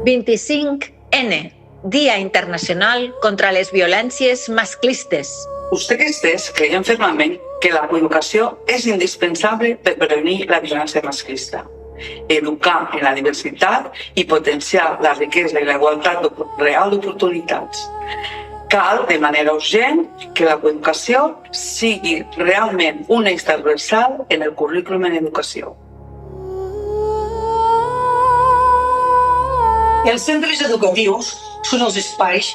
25N, Dia Internacional contra les Violències Masclistes. Ustedes creiem fermament que la coeducació és indispensable per prevenir la violència masclista. Educar en la diversitat i potenciar la riquesa i la igualtat real d'oportunitats. Cal, de manera urgent, que la coeducació sigui realment un eix transversal en el currículum en educació. Els centres educatius són els espais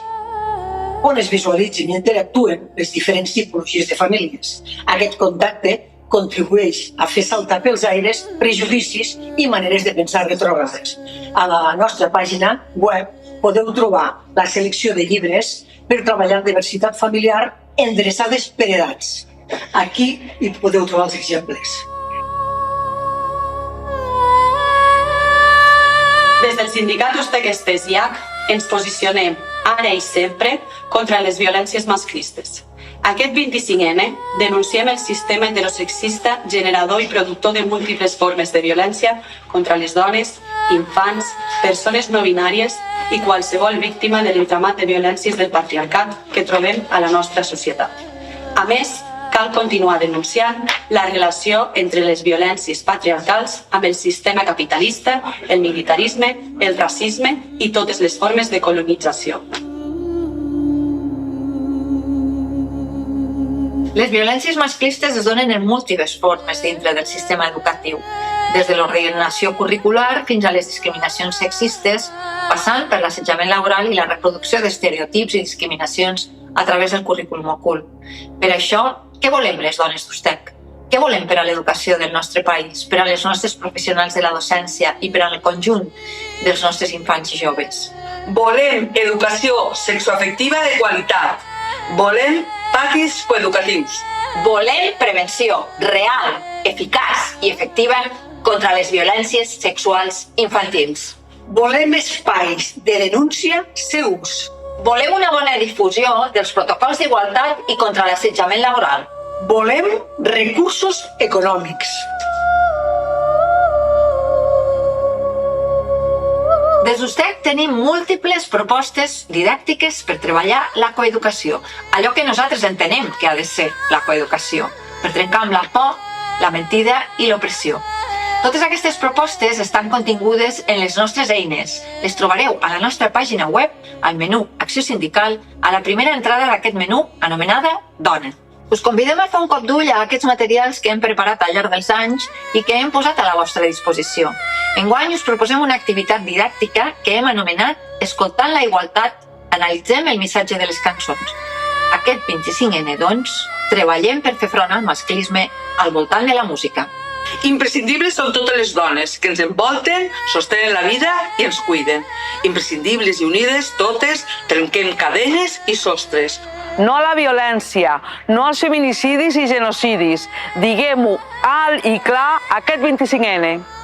on es visualitzen i interactuen les diferents tipologies de famílies. Aquest contacte contribueix a fer saltar pels aires prejudicis i maneres de pensar retrògrades. A la nostra pàgina web podeu trobar la selecció de llibres per treballar en diversitat familiar endreçades per edats. Aquí hi podeu trobar els exemples. Des del sindicat Ustequestes IAC ens posicionem ara i sempre contra les violències masclistes. Aquest 25N denunciem el sistema heterosexista generador i productor de múltiples formes de violència contra les dones, infants, persones no binàries i qualsevol víctima de l'entramat de violències del patriarcat que trobem a la nostra societat. A més, cal continuar denunciant la relació entre les violències patriarcals amb el sistema capitalista, el militarisme, el racisme i totes les formes de colonització. Les violències masclistes es donen en múltiples formes dintre del sistema educatiu, des de l'ordenació curricular fins a les discriminacions sexistes, passant per l'assetjament laboral i la reproducció d'estereotips i discriminacions a través del currículum ocult. Per això, què volem les dones d'Ustec? Què volem per a l'educació del nostre país, per a les nostres professionals de la docència i per al conjunt dels nostres infants i joves? Volem educació sexoafectiva de qualitat. Volem patis coeducatius. Volem prevenció real, eficaç i efectiva contra les violències sexuals infantils. Volem espais de denúncia segurs. Volem una bona difusió dels protocols d'igualtat i contra l'assetjament laboral. Volem recursos econòmics. Des d'Ustec tenim múltiples propostes didàctiques per treballar la coeducació, allò que nosaltres entenem que ha de ser la coeducació, per trencar amb la por, la mentida i l'opressió. Totes aquestes propostes estan contingudes en les nostres eines. Les trobareu a la nostra pàgina web, al menú Acció Sindical, a la primera entrada d'aquest menú, anomenada Dona. Us convidem a fer un cop d'ull a aquests materials que hem preparat al llarg dels anys i que hem posat a la vostra disposició. Enguany us proposem una activitat didàctica que hem anomenat Escoltant la igualtat, analitzem el missatge de les cançons. Aquest 25N, doncs, treballem per fer front al masclisme al voltant de la música. Imprescindibles són totes les dones que ens envolten, sostenen la vida i ens cuiden. Imprescindibles i unides totes, trenquem cadenes i sostres. No a la violència, no als feminicidis i genocidis. Diguem-ho alt i clar aquest 25N.